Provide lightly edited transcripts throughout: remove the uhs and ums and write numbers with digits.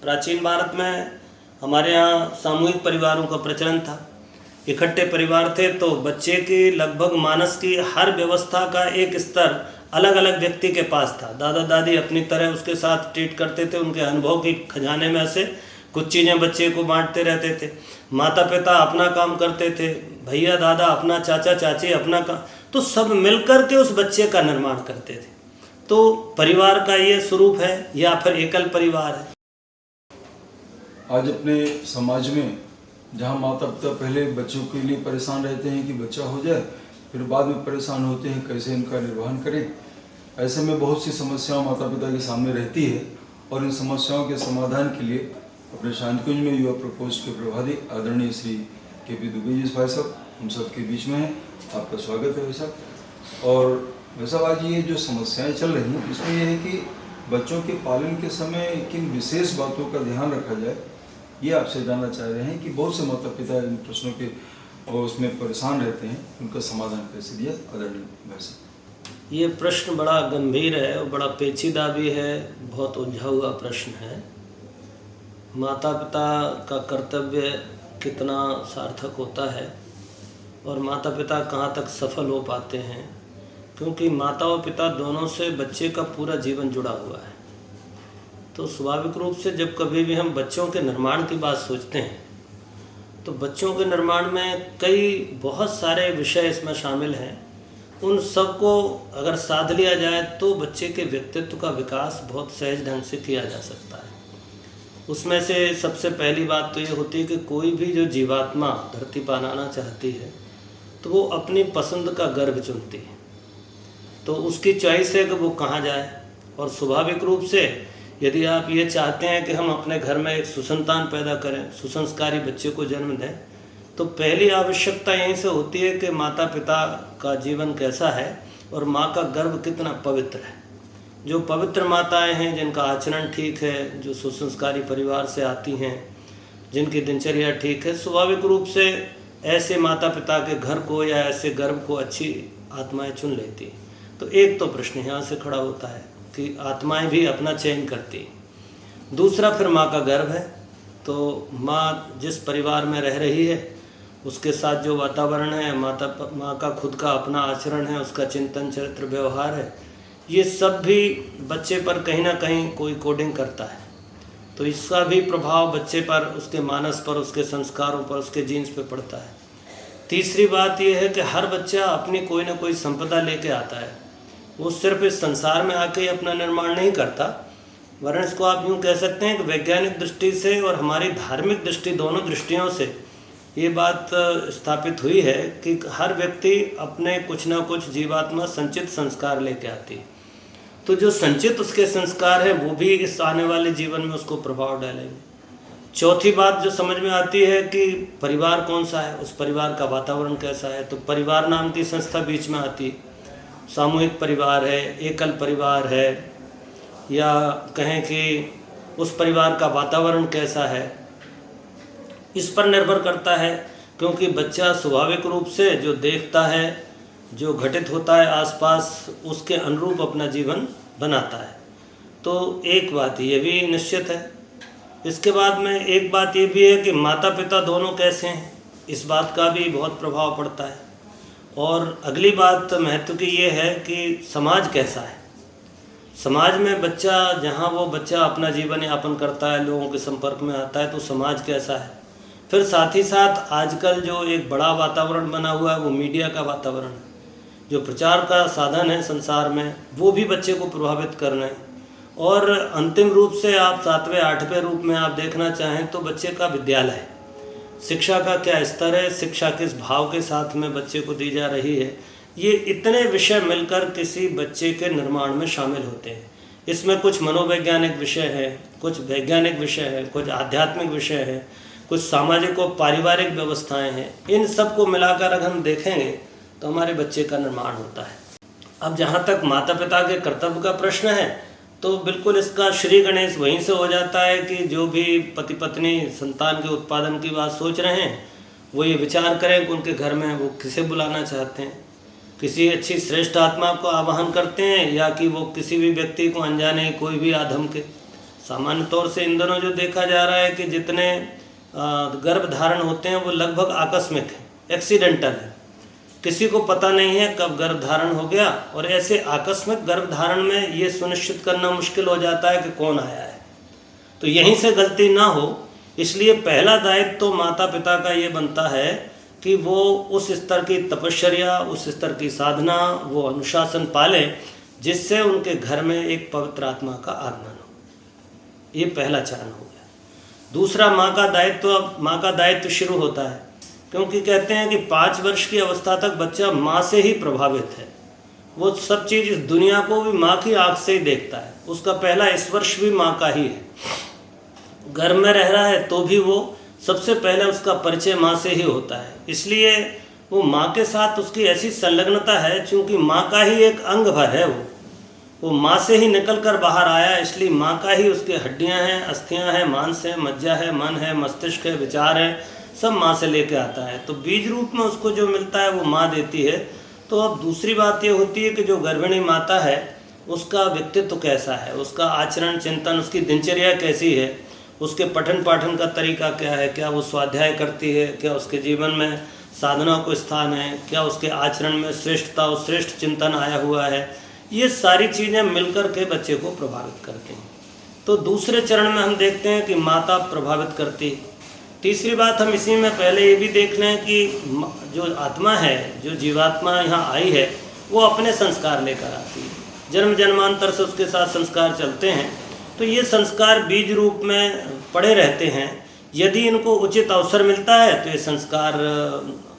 प्राचीन भारत में हमारे यहाँ सामूहिक परिवारों का प्रचलन था। इकट्ठे परिवार थे तो बच्चे की लगभग मानस की हर व्यवस्था का एक स्तर अलग अलग व्यक्ति के पास था। दादा दादी अपनी तरह उसके साथ ट्रीट करते थे, उनके अनुभव के खजाने में से कुछ चीज़ें बच्चे को बांटते रहते थे। माता पिता अपना काम करते थे, भैया दादा अपना, चाचा चाची अपना काम, तो सब मिलकर के उस बच्चे का निर्माण करते थे। तो परिवार का ये स्वरूप है या फिर एकल परिवार है। आज अपने समाज में जहाँ माता पिता पहले बच्चों के लिए परेशान रहते हैं कि बच्चा हो जाए, फिर बाद में परेशान होते हैं कैसे इनका निर्वहन करें। ऐसे में बहुत सी समस्याएं माता पिता के सामने रहती है और इन समस्याओं के समाधान के लिए अपने शांतिकुंज में युवा प्रकोष्ठ के प्रभारी आदरणीय श्री के.पी. दुबे जी भाई साहब हम सब के बीच में हैं। आपका स्वागत है भाई साहब। और भाई साहब, आज ये जो समस्याएं चल रही हैं इसमें यह है कि बच्चों के पालन के समय किन विशेष बातों का ध्यान रखा जाए, ये आपसे जानना चाह रहे हैं कि बहुत से माता पिता इन प्रश्नों के और उसमें परेशान रहते हैं, उनका समाधान कैसे दिया आदरणीय भाई साहब। ये प्रश्न बड़ा गंभीर है और बड़ा पेचीदा भी है, बहुत उलझा हुआ प्रश्न है। माता पिता का कर्तव्य कितना सार्थक होता है और माता पिता कहाँ तक सफल हो पाते हैं, क्योंकि माता और पिता दोनों से बच्चे का पूरा जीवन जुड़ा हुआ है। तो स्वाभाविक रूप से जब कभी भी हम बच्चों के निर्माण की बात सोचते हैं तो बच्चों के निर्माण में कई बहुत सारे विषय इसमें शामिल हैं। उन सब को अगर साध लिया जाए तो बच्चे के व्यक्तित्व का विकास बहुत सहज ढंग से किया जा सकता है। उसमें से सबसे पहली बात तो ये होती है कि कोई भी जो जीवात्मा धरती पर आना चाहती है तो वो अपनी पसंद का गर्भ चुनती है। तो उसकी चॉइस है कि वो कहाँ जाए। और स्वाभाविक रूप से यदि आप ये चाहते हैं कि हम अपने घर में एक सुसंतान पैदा करें, सुसंस्कारी बच्चे को जन्म दें, तो पहली आवश्यकता यहीं से होती है कि माता पिता का जीवन कैसा है और माँ का गर्भ कितना पवित्र है। जो पवित्र माताएं हैं, जिनका आचरण ठीक है, जो सुसंस्कारी परिवार से आती हैं, जिनकी दिनचर्या ठीक है, स्वाभाविक रूप से ऐसे माता पिता के घर को या ऐसे गर्भ को अच्छी आत्माएं चुन लेती हैं। तो एक तो प्रश्न यहाँ से खड़ा होता है कि आत्माएं भी अपना चयन करती हैं। दूसरा फिर माँ का गर्भ है। तो माँ जिस परिवार में रह रही है उसके साथ जो वातावरण है, माँ का खुद का अपना आचरण है, उसका चिंतन चरित्र व्यवहार है, ये सब भी बच्चे पर कहीं ना कहीं कोई कोडिंग करता है। तो इसका भी प्रभाव बच्चे पर, उसके मानस पर, उसके संस्कारों पर, उसके जीन्स पे पड़ता है। तीसरी बात यह है कि हर बच्चा अपनी कोई ना कोई संपदा लेके आता है। वो सिर्फ इस संसार में आके ही अपना निर्माण नहीं करता, वरन इसको आप यूँ कह सकते हैं कि वैज्ञानिक दृष्टि से और हमारी धार्मिक दृष्टि, दोनों दृष्टियों से ये बात स्थापित हुई है कि हर व्यक्ति अपने कुछ ना कुछ जीवात्मा संचित संस्कार लेके आती है। तो जो संचित उसके संस्कार है वो भी इस आने वाले जीवन में उसको प्रभाव डालेंगे। चौथी बात जो समझ में आती है कि परिवार कौन सा है, उस परिवार का वातावरण कैसा है। तो परिवार नाम की संस्था बीच में आती है। सामूहिक परिवार है, एकल परिवार है, या कहें कि उस परिवार का वातावरण कैसा है, इस पर निर्भर करता है। क्योंकि बच्चा स्वाभाविक रूप से जो देखता है, जो घटित होता है आसपास, उसके अनुरूप अपना जीवन बनाता है। तो एक बात ये भी निश्चित है। इसके बाद में एक बात ये भी है कि माता पिता दोनों कैसे हैं, इस बात का भी बहुत प्रभाव पड़ता है। और अगली बात महत्व की ये है कि समाज कैसा है। समाज में बच्चा, जहाँ वो बच्चा अपना जीवन यापन करता है, लोगों के संपर्क में आता है, तो समाज कैसा है। फिर साथ ही साथ आजकल जो एक बड़ा वातावरण बना हुआ है वो मीडिया का वातावरण है। जो प्रचार का साधन है संसार में, वो भी बच्चे को प्रभावित कर रहे हैं। और अंतिम रूप से आप 7वें 8वें रूप में आप देखना चाहें तो बच्चे का विद्यालय, शिक्षा का क्या स्तर है, शिक्षा किस भाव के साथ में बच्चे को दी जा रही है, ये इतने विषय मिलकर किसी बच्चे के निर्माण में शामिल होते हैं। इसमें कुछ मनोवैज्ञानिक विषय है, कुछ वैज्ञानिक विषय है, कुछ आध्यात्मिक विषय है, कुछ सामाजिक और पारिवारिक व्यवस्थाएं हैं। इन सब को मिलाकर अगर हम देखेंगे तो हमारे बच्चे का निर्माण होता है। अब जहाँ तक माता पिता के कर्तव्य का प्रश्न है तो बिल्कुल इसका श्री गणेश वहीं से हो जाता है कि जो भी पति पत्नी संतान के उत्पादन की बात सोच रहे हैं वो ये विचार करें कि उनके घर में वो किसे बुलाना चाहते हैं, किसी अच्छी श्रेष्ठ आत्मा को आवाहन करते हैं या कि वो किसी भी व्यक्ति को, अनजाने कोई भी आधम के सामान्य तौर से इन दिनों जो देखा जा रहा है कि जितने गर्भ धारण होते हैं वो लगभग आकस्मिक है, एक्सीडेंटल है। किसी को पता नहीं है कब गर्भ धारण हो गया, और ऐसे आकस्मिक गर्भ धारण में ये सुनिश्चित करना मुश्किल हो जाता है कि कौन आया है। तो यहीं से गलती ना हो, इसलिए पहला दायित्व तो माता पिता का ये बनता है कि वो उस स्तर की तपश्चर्या, उस स्तर की साधना, वो अनुशासन पालें जिससे उनके घर में एक पवित्र आत्मा का आगमन हो। ये पहला चरण हो गया। दूसरा, माँ का दायित्व शुरू होता है, क्योंकि कहते हैं कि 5 वर्ष की अवस्था तक बच्चा माँ से ही प्रभावित है। वो सब चीज़ इस दुनिया को भी माँ की आँख से ही देखता है। उसका पहला स्पर्श भी माँ का ही है। घर में रह रहा है तो भी वो सबसे पहले उसका परिचय माँ से ही होता है। इसलिए वो माँ के साथ उसकी ऐसी संलग्नता है, चूँकि माँ का ही एक अंग भर है। वो माँ से ही निकल कर बाहर आया, इसलिए माँ का ही उसके हड्डियाँ हैं, अस्थियाँ हैं, मांस है, मज्जा है, मन है, मस्तिष्क है, विचार है, सब माँ से लेके आता है। तो बीज रूप में उसको जो मिलता है वो माँ देती है। तो अब दूसरी बात ये होती है कि जो गर्भिणी माता है उसका व्यक्तित्व कैसा है, उसका आचरण चिंतन, उसकी दिनचर्या कैसी है, उसके पठन पाठन का तरीका क्या है, क्या वो स्वाध्याय करती है, क्या उसके जीवन में साधना को स्थान है, क्या उसके आचरण में श्रेष्ठता और श्रेष्ठ चिंतन आया हुआ है। ये सारी चीज़ें मिलकर के बच्चे को प्रभावित करती हैं। तो दूसरे चरण में हम देखते हैं कि माता प्रभावित करती है। तीसरी बात हम इसी में पहले ये भी देख लें कि जो आत्मा है, जो जीवात्मा यहाँ आई है, वो अपने संस्कार लेकर आती है। जन्म जन्मांतर से उसके साथ संस्कार चलते हैं। तो ये संस्कार बीज रूप में पड़े रहते हैं। यदि इनको उचित अवसर मिलता है तो ये संस्कार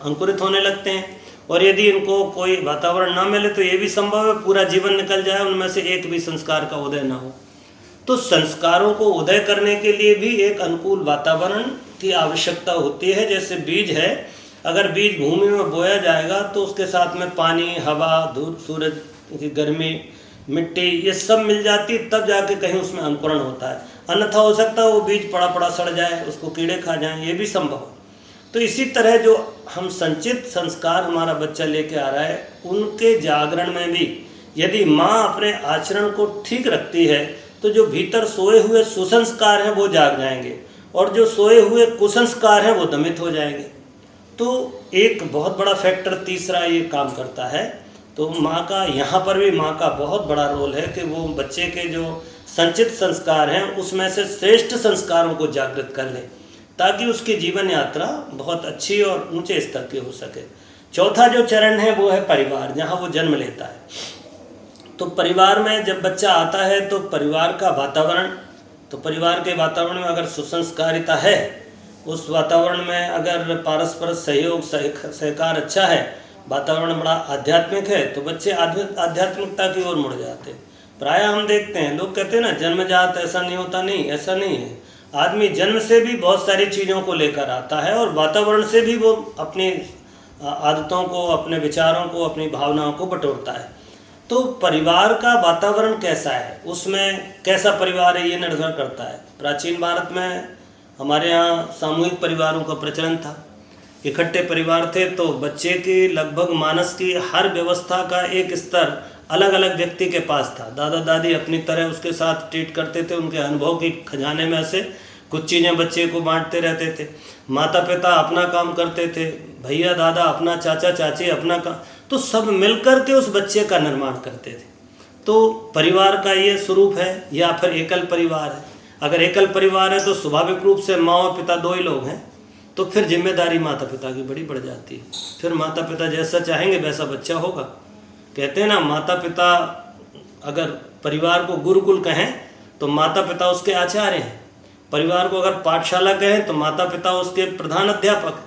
अंकुरित होने लगते हैं, और यदि इनको कोई वातावरण ना मिले तो ये भी संभव है पूरा जीवन निकल जाए, उनमें से एक भी संस्कार का उदय ना हो। तो संस्कारों को उदय करने के लिए भी एक अनुकूल वातावरण की आवश्यकता होती है। जैसे बीज है, अगर बीज भूमि में बोया जाएगा तो उसके साथ में पानी, हवा, धूप, सूरज की गर्मी, मिट्टी, ये सब मिल जाती, तब जाके कहीं उसमें अंकुरण होता है। अन्यथा हो सकता है वो बीज पड़ा पड़ा सड़ जाए, उसको कीड़े खा जाएं, ये भी संभव है। तो इसी तरह जो हम संचित संस्कार हमारा बच्चा लेके आ रहा है, उनके जागरण में भी यदि माँ अपने आचरण को ठीक रखती है तो जो भीतर सोए हुए सुसंस्कार हैं वो जाग जाएंगे, और जो सोए हुए कुसंस्कार हैं वो दमित हो जाएंगे। तो एक बहुत बड़ा फैक्टर तीसरा ये काम करता है। तो माँ का यहाँ पर भी माँ का बहुत बड़ा रोल है कि वो बच्चे के जो संचित संस्कार हैं उसमें से श्रेष्ठ संस्कारों को जागृत कर ले, ताकि उसकी जीवन यात्रा बहुत अच्छी और ऊंचे स्तर की हो सके। चौथा जो चरण है वो है परिवार, जहाँ वो जन्म लेता है। तो परिवार में जब बच्चा आता है तो परिवार का वातावरण, तो परिवार के वातावरण में अगर सुसंस्कारिता है, उस वातावरण में अगर पारस्पर सहयोग सहकार अच्छा है, वातावरण बड़ा आध्यात्मिक है, तो बच्चे आध्यात्मिकता की ओर मुड़ जाते हैं। प्रायः हम देखते हैं, लोग कहते हैं ना जन्मजात ऐसा नहीं होता, नहीं, ऐसा नहीं है। आदमी जन्म से भी बहुत सारी चीज़ों को लेकर आता है, और वातावरण से भी वो अपनी आदतों को, अपने विचारों को, अपनी भावनाओं को बटोरता है। तो परिवार का वातावरण कैसा है, उसमें कैसा परिवार है, ये निर्भर करता है। प्राचीन भारत में हमारे यहाँ सामूहिक परिवारों का प्रचलन था, इकट्ठे परिवार थे। तो बच्चे की लगभग मानस की हर व्यवस्था का एक स्तर अलग अलग व्यक्ति के पास था। दादा दादी अपनी तरह उसके साथ ट्रीट करते थे, उनके अनुभव की खजाने में से कुछ चीज़ें बच्चे को बांटते रहते थे। माता पिता अपना काम करते थे, भैया दादा अपना, चाचा चाची अपना काम, तो सब मिलकर के उस बच्चे का निर्माण करते थे। तो परिवार का ये स्वरूप है। या फिर एकल परिवार है। अगर एकल परिवार है तो स्वाभाविक रूप से माँ और पिता दो ही लोग हैं, तो फिर जिम्मेदारी माता पिता की बड़ी बढ़ जाती है। फिर माता पिता जैसा चाहेंगे वैसा बच्चा होगा। कहते हैं ना, माता पिता अगर परिवार को गुरुकुल कहें तो माता पिता उसके आचार्य हैं। परिवार को अगर पाठशाला कहें तो माता पिता उसके प्रधान अध्यापक।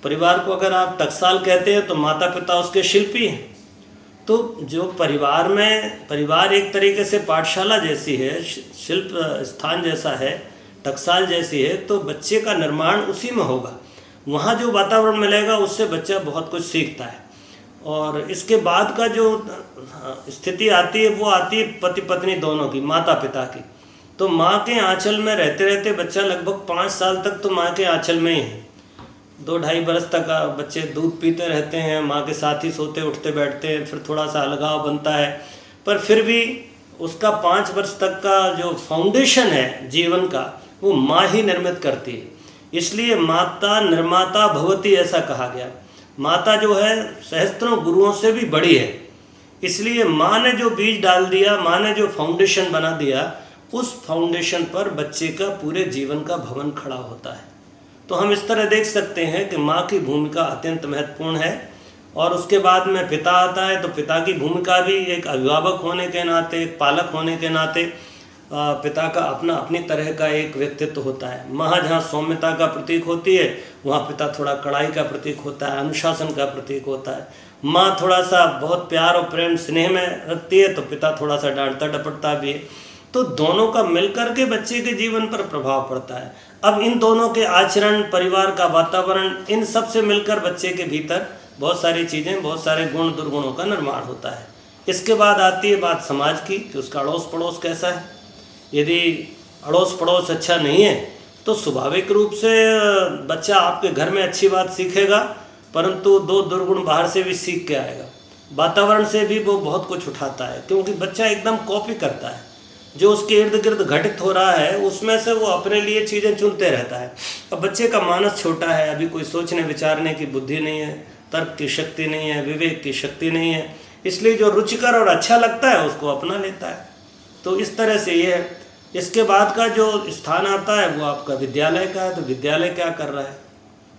परिवार को अगर आप टकसाल कहते हैं तो माता पिता उसके शिल्पी हैं। तो जो परिवार में, परिवार एक तरीके से पाठशाला जैसी है, शिल्प स्थान जैसा है, टकसाल जैसी है, तो बच्चे का निर्माण उसी में होगा। वहाँ जो वातावरण मिलेगा उससे बच्चा बहुत कुछ सीखता है। और इसके बाद का जो स्थिति आती है वो आती है पति पत्नी दोनों की, माता पिता की। तो माँ के आंचल में रहते रहते बच्चा लगभग 5 साल तक तो माँ के आंचल में ही है। 2-2.5 बरस तक बच्चे दूध पीते रहते हैं, माँ के साथ ही सोते उठते बैठते हैं, फिर थोड़ा सा अलगाव बनता है, पर फिर भी उसका 5 वर्ष तक का जो फाउंडेशन है जीवन का, वो माँ ही निर्मित करती है। इसलिए माता निर्माता भवती ऐसा कहा गया। माता जो है सहस्त्रों गुरुओं से भी बड़ी है। इसलिए माँ ने जो बीज डाल दिया, माँ ने जो फाउंडेशन बना दिया, उस फाउंडेशन पर बच्चे का पूरे जीवन का भवन खड़ा होता है। तो हम इस तरह देख सकते हैं कि माँ की भूमिका अत्यंत महत्वपूर्ण है। और उसके बाद में पिता आता है, तो पिता की भूमिका भी एक अभिभावक होने के नाते, एक पालक होने के नाते पिता का अपनी तरह का एक व्यक्तित्व होता है। माँ जहाँ सौम्यता का प्रतीक होती है, वहाँ पिता थोड़ा कड़ाई का प्रतीक होता है, अनुशासन का प्रतीक होता है। माँ थोड़ा सा बहुत प्यार और प्रेम स्नेह में रखती है, तो पिता थोड़ा सा डांटता डपटता भी है। तो दोनों का मिलकर के बच्चे के जीवन पर प्रभाव पड़ता है। अब इन दोनों के आचरण, परिवार का वातावरण, इन सब से मिलकर बच्चे के भीतर बहुत सारी चीज़ें, बहुत सारे गुण दुर्गुणों का निर्माण होता है। इसके बाद आती है बात समाज की कि उसका अड़ोस पड़ोस कैसा है। यदि अड़ोस पड़ोस अच्छा नहीं है तो स्वाभाविक रूप से बच्चा आपके घर में अच्छी बात सीखेगा, परंतु 2 दुर्गुण बाहर से भी सीख के आएगा। वातावरण से भी वो बहुत कुछ उठाता है, क्योंकि बच्चा एकदम कॉपी करता है। जो उसके इर्द गिर्द घटित हो रहा है उसमें से वो अपने लिए चीज़ें चुनते रहता है। अब बच्चे का मानस छोटा है, अभी कोई सोचने विचारने की बुद्धि नहीं है, तर्क की शक्ति नहीं है, विवेक की शक्ति नहीं है, इसलिए जो रुचिकर और अच्छा लगता है उसको अपना लेता है। तो इस तरह से ये है। इसके बाद का जो स्थान आता है वो आपका विद्यालय का है। तो विद्यालय क्या कर रहा है,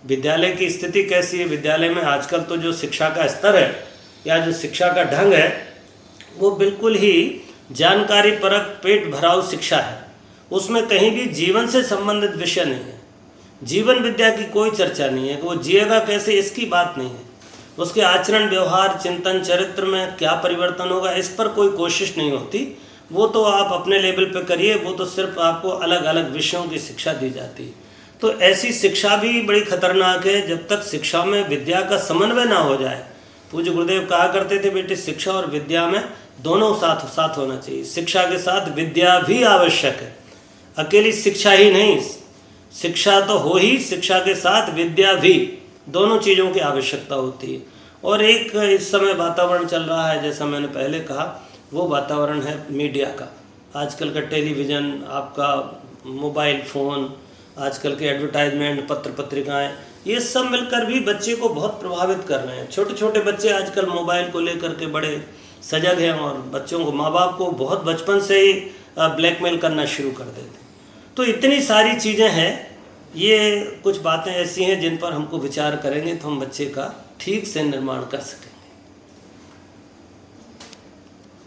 विद्यालय की स्थिति कैसी है। विद्यालय में आजकल तो जो शिक्षा का स्तर है या जो शिक्षा का ढंग है वो बिल्कुल ही जानकारी परक पेट भराव शिक्षा है। उसमें कहीं भी जीवन से संबंधित विषय नहीं है। जीवन विद्या की कोई चर्चा नहीं है कि वो जिएगा कैसे, इसकी बात नहीं है। उसके आचरण, व्यवहार, चिंतन, चरित्र में क्या परिवर्तन होगा, इस पर कोई कोशिश नहीं होती। वो तो आप अपने लेवल पे करिए, वो तो सिर्फ आपको अलग अलग विषयों की शिक्षा दी जाती है। तो ऐसी शिक्षा भी बड़ी खतरनाक है जब तक शिक्षा में विद्या का समन्वय ना हो जाए। पूज्य गुरुदेव कहा करते थे, बेटे शिक्षा और विद्या में दोनों साथ साथ होना चाहिए। शिक्षा के साथ विद्या भी आवश्यक है। अकेली शिक्षा ही नहीं, शिक्षा तो हो ही, शिक्षा के साथ विद्या भी, दोनों चीज़ों की आवश्यकता होती है। और एक इस समय वातावरण चल रहा है, जैसा मैंने पहले कहा, वो वातावरण है मीडिया का। आजकल का टेलीविज़न, आपका मोबाइल फ़ोन, आजकल के एडवर्टाइजमेंट, पत्र पत्रिकाएं, ये सब मिलकर भी बच्चे को बहुत प्रभावित कर रहे हैं। छोटे छोटे बच्चे आजकल मोबाइल को लेकर के बड़े सजग हैं और बच्चों को, माँ बाप को बहुत बचपन से ही ब्लैकमेल करना शुरू कर देते हैं। तो इतनी सारी चीज़ें हैं, ये कुछ बातें ऐसी हैं जिन पर हमको विचार करेंगे तो हम बच्चे का ठीक से निर्माण कर सकें।